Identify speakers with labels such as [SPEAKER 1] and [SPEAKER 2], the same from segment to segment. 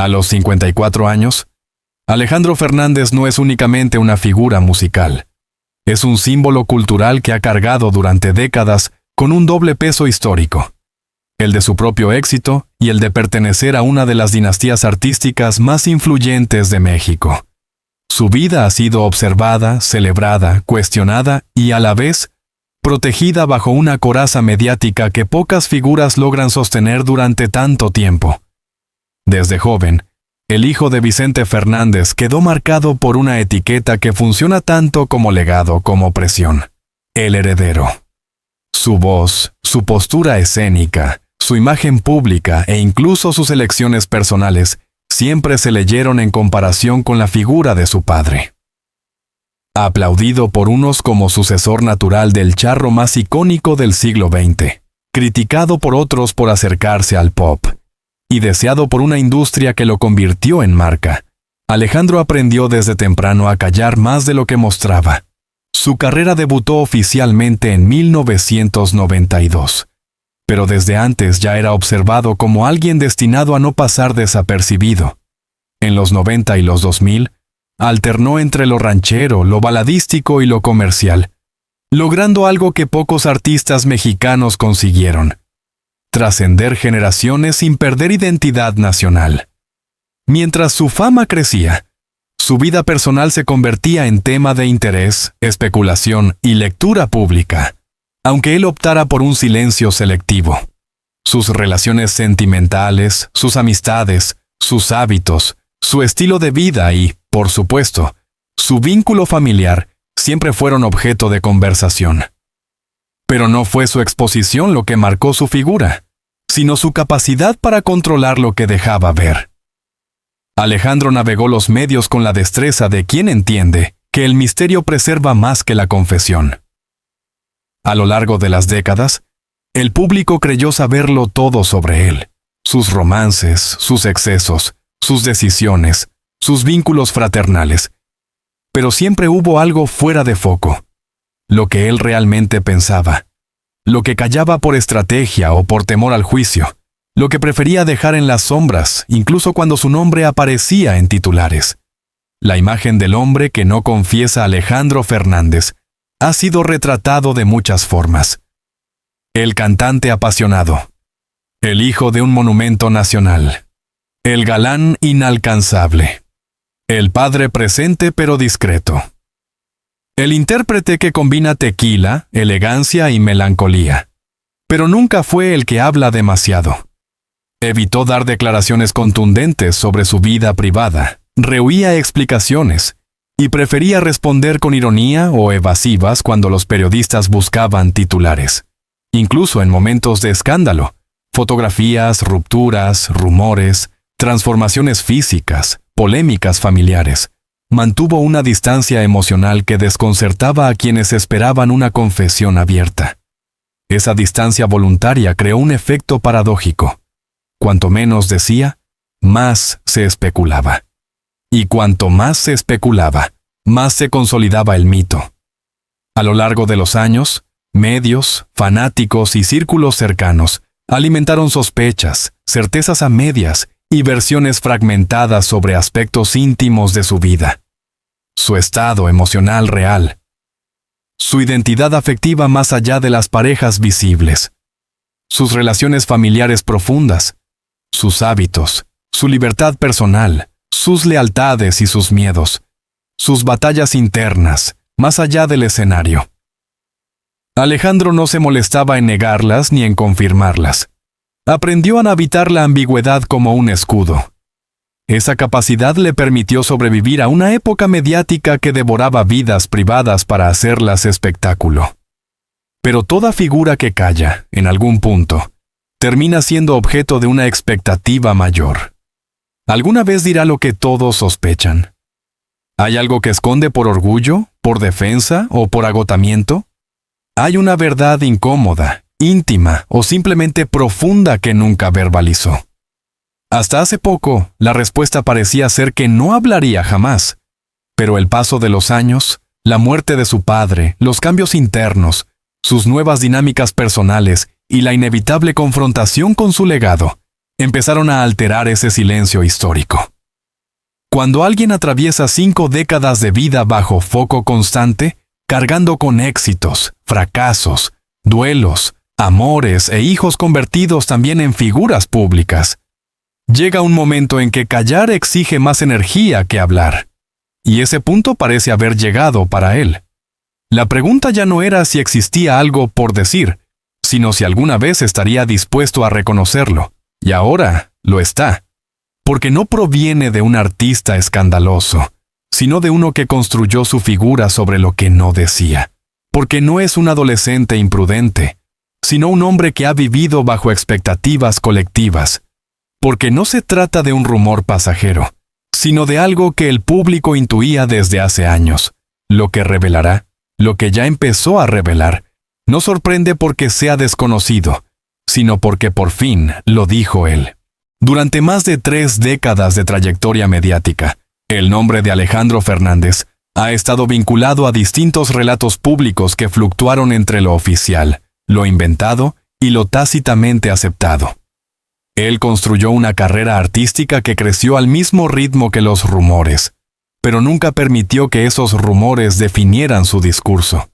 [SPEAKER 1] A los 54 años, Alejandro Fernández no es únicamente una figura musical. Es un símbolo cultural que ha cargado durante décadas con un doble peso histórico: el de su propio éxito y el de pertenecer a una de las dinastías artísticas más influyentes de México. Su vida ha sido observada, celebrada, cuestionada y, a la vez, protegida bajo una coraza mediática que pocas figuras logran sostener durante tanto tiempo. Desde joven, el hijo de Vicente Fernández quedó marcado por una etiqueta que funciona tanto como legado como presión: el heredero. Su voz, su postura escénica, su imagen pública e incluso sus elecciones personales siempre se leyeron en comparación con la figura de su padre. Aplaudido por unos como sucesor natural del charro más icónico del siglo XX, criticado por otros por acercarse al pop, y deseado por una industria que lo convirtió en marca, Alejandro aprendió desde temprano a callar más de lo que mostraba. Su carrera debutó oficialmente en 1992, pero desde antes ya era observado como alguien destinado a no pasar desapercibido. En los 90 y los 2000, alternó entre lo ranchero, lo baladístico y lo comercial, logrando algo que pocos artistas mexicanos consiguieron: trascender generaciones sin perder identidad nacional. Mientras su fama crecía, su vida personal se convertía en tema de interés, especulación y lectura pública, aunque él optara por un silencio selectivo. Sus relaciones sentimentales, sus amistades, sus hábitos, su estilo de vida y, por supuesto, su vínculo familiar siempre fueron objeto de conversación. Pero no fue su exposición lo que marcó su figura, sino su capacidad para controlar lo que dejaba ver. Alejandro navegó los medios con la destreza de quien entiende que el misterio preserva más que la confesión. A lo largo de las décadas, el público creyó saberlo todo sobre él: sus romances, sus excesos, sus decisiones, sus vínculos fraternales. Pero siempre hubo algo fuera de foco: lo que él realmente pensaba, lo que callaba por estrategia o por temor al juicio, lo que prefería dejar en las sombras, incluso cuando su nombre aparecía en titulares. La imagen del hombre que no confiesa, Alejandro Fernández, ha sido retratado de muchas formas: el cantante apasionado, el hijo de un monumento nacional, el galán inalcanzable, el padre presente pero discreto, el intérprete que combina tequila, elegancia y melancolía, pero nunca fue el que habla demasiado. Evitó dar declaraciones contundentes sobre su vida privada, rehuía explicaciones y prefería responder con ironía o evasivas cuando los periodistas buscaban titulares. Incluso en momentos de escándalo, fotografías, rupturas, rumores, transformaciones físicas, polémicas familiares, mantuvo una distancia emocional que desconcertaba a quienes esperaban una confesión abierta. Esa distancia voluntaria creó un efecto paradójico: cuanto menos decía, más se especulaba. Y cuanto más se especulaba, más se consolidaba el mito. A lo largo de los años, medios, fanáticos y círculos cercanos alimentaron sospechas, certezas a medias y versiones fragmentadas sobre aspectos íntimos de su vida: su estado emocional real, su identidad afectiva más allá de las parejas visibles, sus relaciones familiares profundas, sus hábitos, su libertad personal, sus lealtades y sus miedos, sus batallas internas, más allá del escenario. Alejandro no se molestaba en negarlas ni en confirmarlas. Aprendió a habitar la ambigüedad como un escudo. Esa capacidad le permitió sobrevivir a una época mediática que devoraba vidas privadas para hacerlas espectáculo. Pero toda figura que calla, en algún punto, termina siendo objeto de una expectativa mayor. ¿Alguna vez dirá lo que todos sospechan? ¿Hay algo que esconde por orgullo, por defensa o por agotamiento? ¿Hay una verdad incómoda, íntima o simplemente profunda que nunca verbalizó? Hasta hace poco, la respuesta parecía ser que no hablaría jamás. Pero el paso de los años, la muerte de su padre, los cambios internos, sus nuevas dinámicas personales y la inevitable confrontación con su legado, empezaron a alterar ese silencio histórico. Cuando alguien atraviesa 5 décadas de vida bajo foco constante, cargando con éxitos, fracasos, duelos, amores e hijos convertidos también en figuras públicas, llega un momento en que callar exige más energía que hablar. Y ese punto parece haber llegado para él. La pregunta ya no era si existía algo por decir, sino si alguna vez estaría dispuesto a reconocerlo. Y ahora lo está. Porque no proviene de un artista escandaloso, sino de uno que construyó su figura sobre lo que no decía. Porque no es un adolescente imprudente, sino un hombre que ha vivido bajo expectativas colectivas. Porque no se trata de un rumor pasajero, sino de algo que el público intuía desde hace años. Lo que revelará, lo que ya empezó a revelar, no sorprende porque sea desconocido, sino porque por fin lo dijo él. Durante más de 3 décadas de trayectoria mediática, el nombre de Alejandro Fernández ha estado vinculado a distintos relatos públicos que fluctuaron entre lo oficial, lo inventado y lo tácitamente aceptado. Él construyó una carrera artística que creció al mismo ritmo que los rumores, pero nunca permitió que esos rumores definieran su discurso.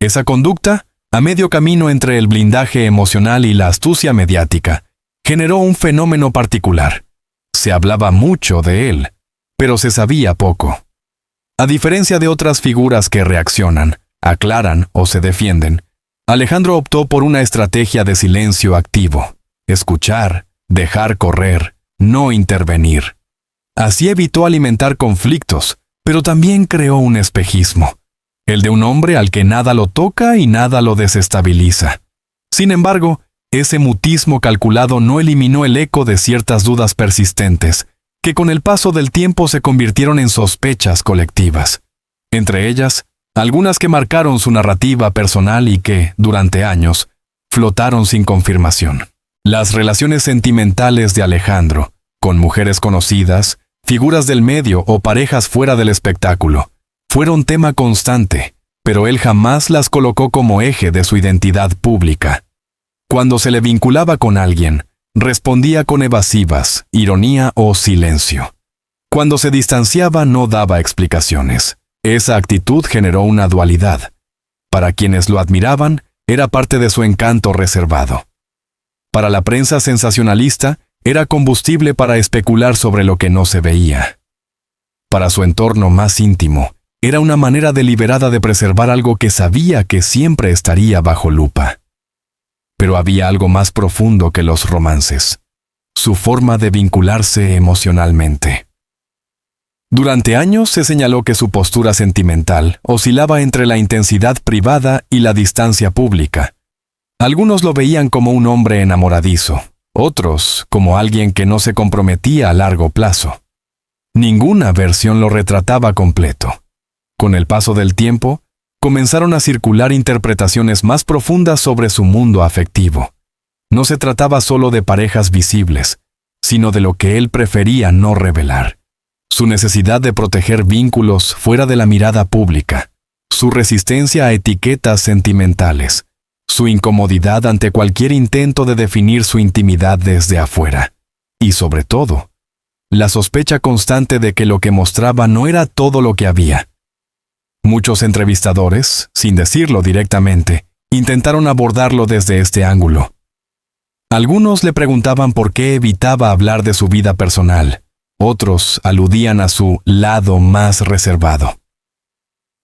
[SPEAKER 1] Esa conducta, a medio camino entre el blindaje emocional y la astucia mediática, generó un fenómeno particular. Se hablaba mucho de él, pero se sabía poco. A diferencia de otras figuras que reaccionan, aclaran o se defienden, Alejandro optó por una estrategia de silencio activo: escuchar, dejar correr, no intervenir. Así evitó alimentar conflictos, pero también creó un espejismo, el de un hombre al que nada lo toca y nada lo desestabiliza. Sin embargo, ese mutismo calculado no eliminó el eco de ciertas dudas persistentes, que con el paso del tiempo se convirtieron en sospechas colectivas. Entre ellas, algunas que marcaron su narrativa personal y que, durante años, flotaron sin confirmación. Las relaciones sentimentales de Alejandro, con mujeres conocidas, figuras del medio o parejas fuera del espectáculo, fueron tema constante, pero él jamás las colocó como eje de su identidad pública. Cuando se le vinculaba con alguien, respondía con evasivas, ironía o silencio. Cuando se distanciaba no daba explicaciones. Esa actitud generó una dualidad. Para quienes lo admiraban, era parte de su encanto reservado. Para la prensa sensacionalista, era combustible para especular sobre lo que no se veía. Para su entorno más íntimo, era una manera deliberada de preservar algo que sabía que siempre estaría bajo lupa. Pero había algo más profundo que los romances: su forma de vincularse emocionalmente. Durante años se señaló que su postura sentimental oscilaba entre la intensidad privada y la distancia pública. Algunos lo veían como un hombre enamoradizo, otros como alguien que no se comprometía a largo plazo. Ninguna versión lo retrataba completo. Con el paso del tiempo, comenzaron a circular interpretaciones más profundas sobre su mundo afectivo. No se trataba solo de parejas visibles, sino de lo que él prefería no revelar. Su necesidad de proteger vínculos fuera de la mirada pública, su resistencia a etiquetas sentimentales, su incomodidad ante cualquier intento de definir su intimidad desde afuera. Y sobre todo, la sospecha constante de que lo que mostraba no era todo lo que había. Muchos entrevistadores, sin decirlo directamente, intentaron abordarlo desde este ángulo. Algunos le preguntaban por qué evitaba hablar de su vida personal. Otros aludían a su lado más reservado.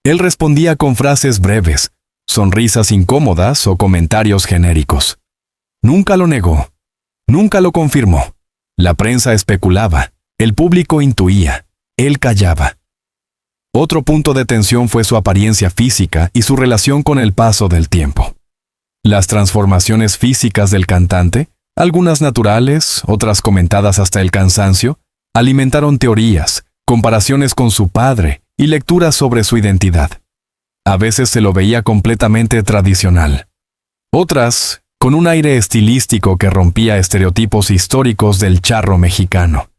[SPEAKER 1] Él respondía con frases breves, sonrisas incómodas o comentarios genéricos. Nunca lo negó, nunca lo confirmó. La prensa especulaba, el público intuía, él callaba. Otro punto de tensión fue su apariencia física y su relación con el paso del tiempo. Las transformaciones físicas del cantante, algunas naturales, otras comentadas hasta el cansancio, alimentaron teorías, comparaciones con su padre y lecturas sobre su identidad. A veces se lo veía completamente tradicional. Otras, con un aire estilístico que rompía estereotipos históricos del charro mexicano.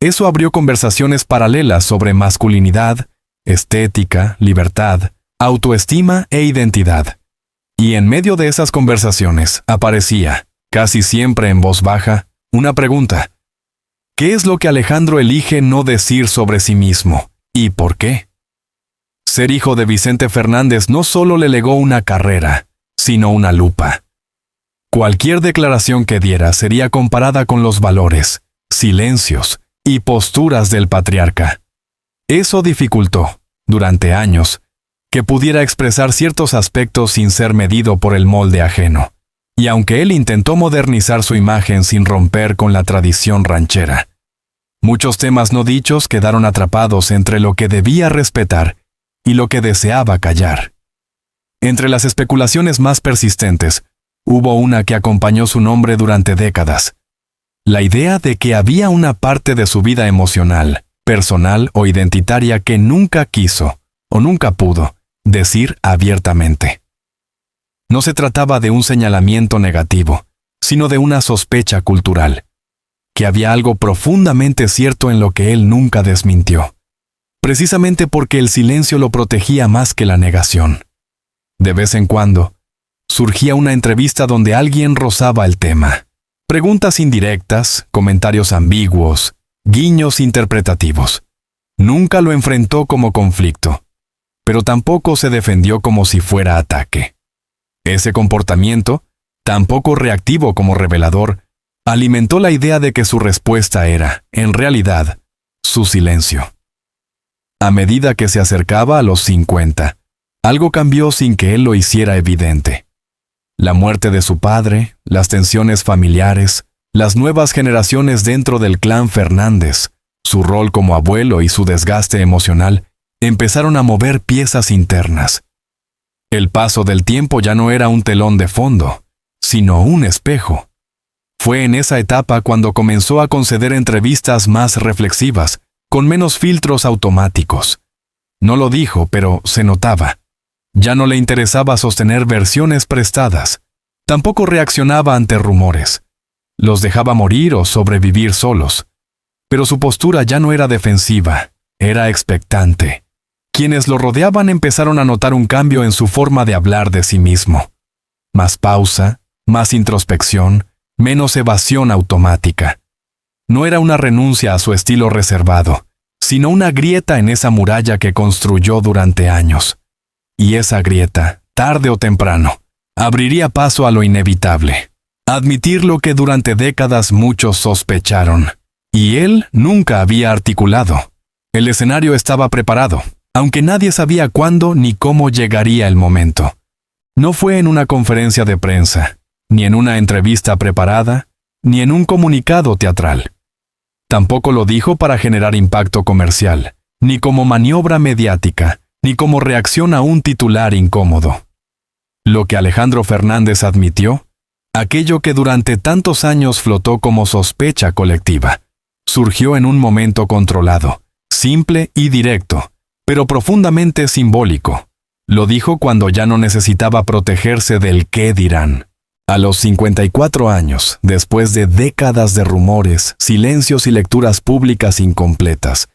[SPEAKER 1] Eso abrió conversaciones paralelas sobre masculinidad, estética, libertad, autoestima e identidad. Y en medio de esas conversaciones aparecía, casi siempre en voz baja, Una pregunta. ¿Qué es lo que Alejandro elige no decir sobre sí mismo? ¿Y por qué? Ser hijo de Vicente Fernández no solo le legó una carrera, sino una lupa. Cualquier declaración que diera sería comparada con los valores, silencios y posturas del patriarca. Eso dificultó, durante años, que pudiera expresar ciertos aspectos sin ser medido por el molde ajeno. Y aunque él intentó modernizar su imagen sin romper con la tradición ranchera, muchos temas no dichos quedaron atrapados entre lo que debía respetar y lo que deseaba callar. Entre las especulaciones más persistentes, hubo una que acompañó su nombre durante décadas. La idea de que había una parte de su vida emocional, personal o identitaria que nunca quiso, o nunca pudo, decir abiertamente. No se trataba de un señalamiento negativo, sino de una sospecha cultural, que había algo profundamente cierto en lo que él nunca desmintió, precisamente porque el silencio lo protegía más que la negación. De vez en cuando, surgía una entrevista donde alguien rozaba el tema. Preguntas indirectas, comentarios ambiguos, guiños interpretativos. Nunca lo enfrentó como conflicto, pero tampoco se defendió como si fuera ataque. Ese comportamiento, tan poco reactivo como revelador, alimentó la idea de que su respuesta era, en realidad, su silencio. A medida que se acercaba a los 50, algo cambió sin que él lo hiciera evidente. La muerte de su padre, las tensiones familiares, las nuevas generaciones dentro del clan Fernández, su rol como abuelo y su desgaste emocional, empezaron a mover piezas internas. El paso del tiempo ya no era un telón de fondo, sino un espejo. Fue en esa etapa cuando comenzó a conceder entrevistas más reflexivas, con menos filtros automáticos. No lo dijo, pero se notaba. Ya no le interesaba sostener versiones prestadas. Tampoco reaccionaba ante rumores. Los dejaba morir o sobrevivir solos. Pero su postura ya no era defensiva, era expectante. Quienes lo rodeaban empezaron a notar un cambio en su forma de hablar de sí mismo. Más pausa, más introspección, menos evasión automática. No era una renuncia a su estilo reservado, sino una grieta en esa muralla que construyó durante años. Y esa grieta, tarde o temprano, abriría paso a lo inevitable. Admitir lo que durante décadas muchos sospecharon. Y él nunca había articulado. El escenario estaba preparado, aunque nadie sabía cuándo ni cómo llegaría el momento. No fue en una conferencia de prensa, ni en una entrevista preparada, ni en un comunicado teatral. Tampoco lo dijo para generar impacto comercial, ni como maniobra mediática, ni como reacción a un titular incómodo. Lo que Alejandro Fernández admitió, aquello que durante tantos años flotó como sospecha colectiva, surgió en un momento controlado, simple y directo, pero profundamente simbólico. Lo dijo cuando ya no necesitaba protegerse del qué dirán. A los 54 años, después de décadas de rumores, silencios y lecturas públicas incompletas,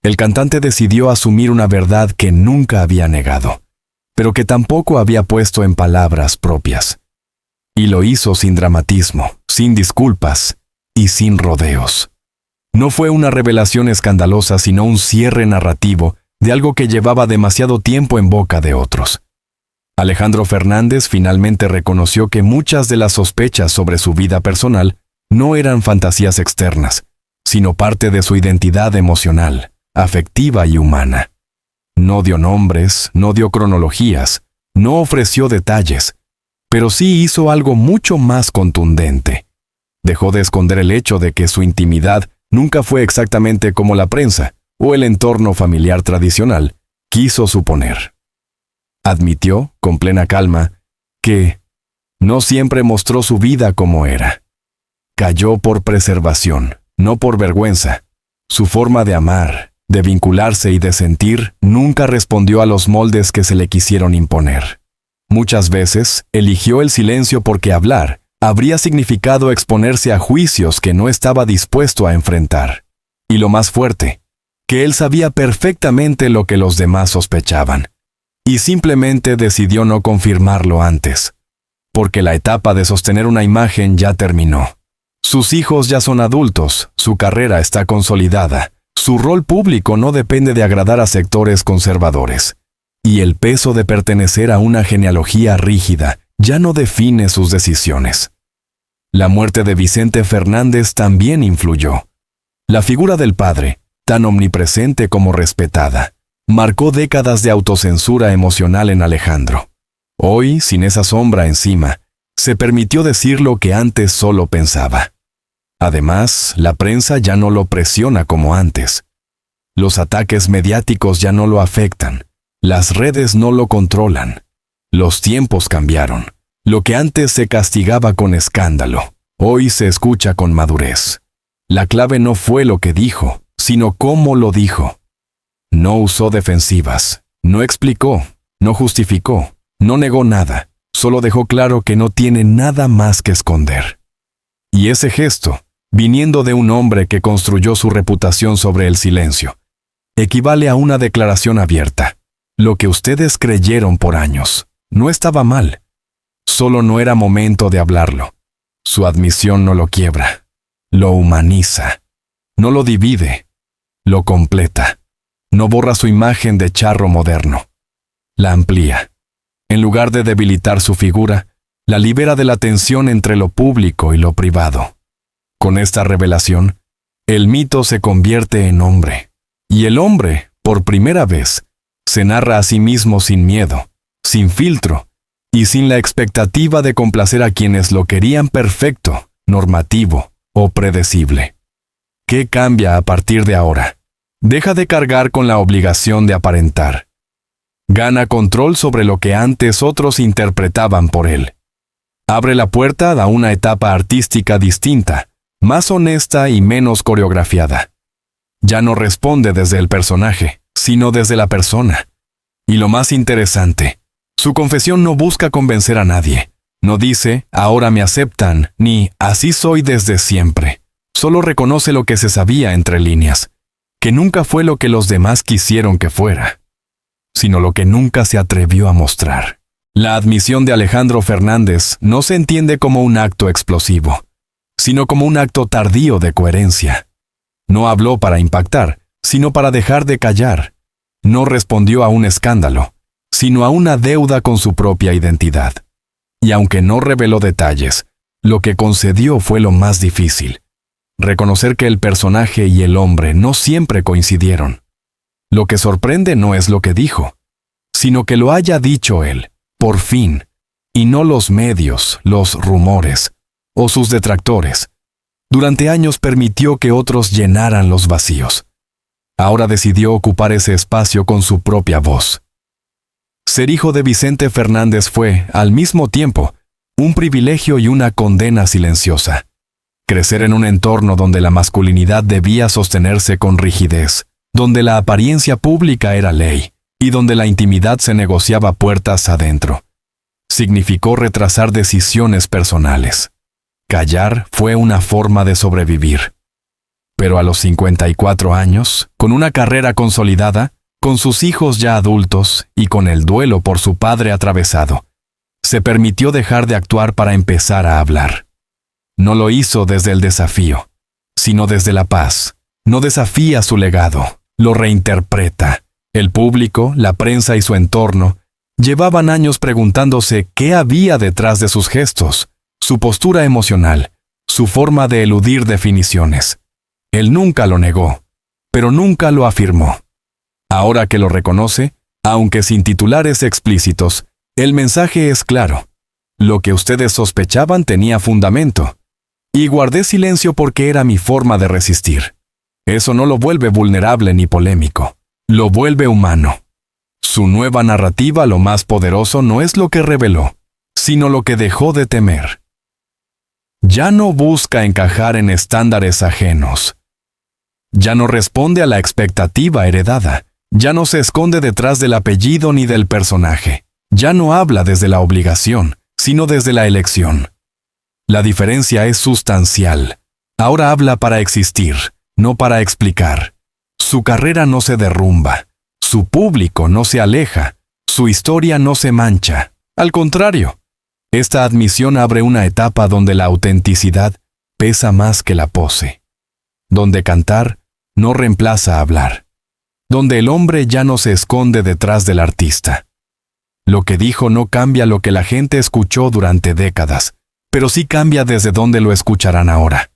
[SPEAKER 1] el cantante decidió asumir una verdad que nunca había negado, pero que tampoco había puesto en palabras propias. Y lo hizo sin dramatismo, sin disculpas y sin rodeos. No fue una revelación escandalosa, sino un cierre narrativo de algo que llevaba demasiado tiempo en boca de otros. Alejandro Fernández finalmente reconoció que muchas de las sospechas sobre su vida personal no eran fantasías externas, sino parte de su identidad emocional, afectiva y humana. No dio nombres, no dio cronologías, no ofreció detalles, pero sí hizo algo mucho más contundente. Dejó de esconder el hecho de que su intimidad nunca fue exactamente como la prensa o el entorno familiar tradicional quiso suponer. Admitió, con plena calma, que no siempre mostró su vida como era. Calló por preservación, no por vergüenza. Su forma de amar, de vincularse y de sentir nunca respondió a los moldes que se le quisieron imponer. Muchas veces eligió el silencio porque hablar habría significado exponerse a juicios que no estaba dispuesto a enfrentar. Y lo más fuerte, que él sabía perfectamente lo que los demás sospechaban, y simplemente decidió no confirmarlo antes, porque la etapa de sostener una imagen ya terminó. Sus hijos ya son adultos, su carrera está consolidada, su rol público no depende de agradar a sectores conservadores, y el peso de pertenecer a una genealogía rígida ya no define sus decisiones. La muerte de Vicente Fernández también influyó. La figura del padre, tan omnipresente como respetada, marcó décadas de autocensura emocional en Alejandro. Hoy, sin esa sombra encima, se permitió decir lo que antes solo pensaba. Además, la prensa ya no lo presiona como antes. Los ataques mediáticos ya no lo afectan. Las redes no lo controlan. Los tiempos cambiaron. Lo que antes se castigaba con escándalo, hoy se escucha con madurez. La clave no fue lo que dijo, sino cómo lo dijo. No usó defensivas, no explicó, no justificó, no negó nada, solo dejó claro que no tiene nada más que esconder. Y ese gesto, viniendo de un hombre que construyó su reputación sobre el silencio, equivale a una declaración abierta. Lo que ustedes creyeron por años no estaba mal. Solo no era momento de hablarlo. Su admisión no lo quiebra, lo humaniza, no lo divide, lo completa. No borra su imagen de charro moderno, la amplía. En lugar de debilitar su figura, la libera de la tensión entre lo público y lo privado. Con esta revelación, el mito se convierte en hombre, y el hombre, por primera vez, se narra a sí mismo sin miedo, sin filtro, y sin la expectativa de complacer a quienes lo querían perfecto, normativo o predecible. ¿Qué cambia a partir de ahora? Deja de cargar con la obligación de aparentar. Gana control sobre lo que antes otros interpretaban por él. Abre la puerta a una etapa artística distinta, más honesta y menos coreografiada. Ya no responde desde el personaje, sino desde la persona. Y lo más interesante, su confesión no busca convencer a nadie. No dice, ahora me aceptan, ni así soy desde siempre. Solo reconoce lo que se sabía entre líneas, que nunca fue lo que los demás quisieron que fuera, sino lo que nunca se atrevió a mostrar. La admisión de Alejandro Fernández no se entiende como un acto explosivo, sino como un acto tardío de coherencia. No habló para impactar, sino para dejar de callar. No respondió a un escándalo, sino a una deuda con su propia identidad. Y aunque no reveló detalles, lo que concedió fue lo más difícil: reconocer que el personaje y el hombre no siempre coincidieron. Lo que sorprende no es lo que dijo, sino que lo haya dicho él, por fin, y no los medios, los rumores, o sus detractores. Durante años permitió que otros llenaran los vacíos. Ahora decidió ocupar ese espacio con su propia voz. Ser hijo de Vicente Fernández fue, al mismo tiempo, un privilegio y una condena silenciosa. Crecer en un entorno donde la masculinidad debía sostenerse con rigidez, donde la apariencia pública era ley, y donde la intimidad se negociaba puertas adentro, significó retrasar decisiones personales. Callar fue una forma de sobrevivir. Pero a los 54 años, con una carrera consolidada, con sus hijos ya adultos y con el duelo por su padre atravesado, se permitió dejar de actuar para empezar a hablar. No lo hizo desde el desafío, sino desde la paz. No desafía su legado, lo reinterpreta. El público, la prensa y su entorno llevaban años preguntándose qué había detrás de sus gestos, su postura emocional, su forma de eludir definiciones. Él nunca lo negó, pero nunca lo afirmó. Ahora que lo reconoce, aunque sin titulares explícitos, el mensaje es claro. Lo que ustedes sospechaban tenía fundamento. Y guardé silencio porque era mi forma de resistir. Eso no lo vuelve vulnerable ni polémico. Lo vuelve humano. Su nueva narrativa, lo más poderoso, no es lo que reveló, sino lo que dejó de temer. Ya no busca encajar en estándares ajenos. Ya no responde a la expectativa heredada. Ya no se esconde detrás del apellido ni del personaje. Ya no habla desde la obligación, sino desde la elección. La diferencia es sustancial. Ahora habla para existir, no para explicar. Su carrera no se derrumba. Su público no se aleja. Su historia no se mancha. Al contrario, esta admisión abre una etapa donde la autenticidad pesa más que la pose, donde cantar no reemplaza hablar, donde el hombre ya no se esconde detrás del artista. Lo que dijo no cambia lo que la gente escuchó durante décadas, pero sí cambia desde donde lo escucharán ahora.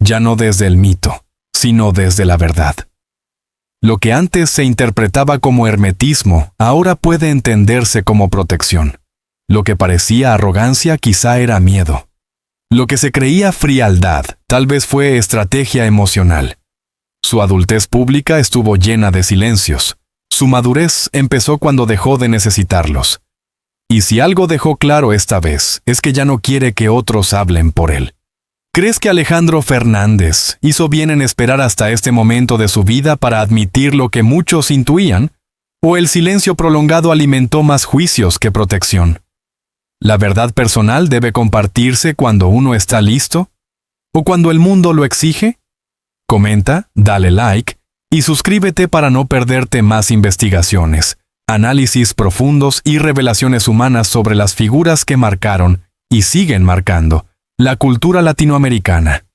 [SPEAKER 1] Ya no desde el mito, sino desde la verdad. Lo que antes se interpretaba como hermetismo, ahora puede entenderse como protección. Lo que parecía arrogancia quizá era miedo. Lo que se creía frialdad, tal vez fue estrategia emocional. Su adultez pública estuvo llena de silencios. Su madurez empezó cuando dejó de necesitarlos. Y si algo dejó claro esta vez, es que ya no quiere que otros hablen por él. ¿Crees que Alejandro Fernández hizo bien en esperar hasta este momento de su vida para admitir lo que muchos intuían? ¿O el silencio prolongado alimentó más juicios que protección? ¿La verdad personal debe compartirse cuando uno está listo? ¿O cuando el mundo lo exige? Comenta, dale like y suscríbete para no perderte más investigaciones, análisis profundos y revelaciones humanas sobre las figuras que marcaron y siguen marcando la cultura latinoamericana.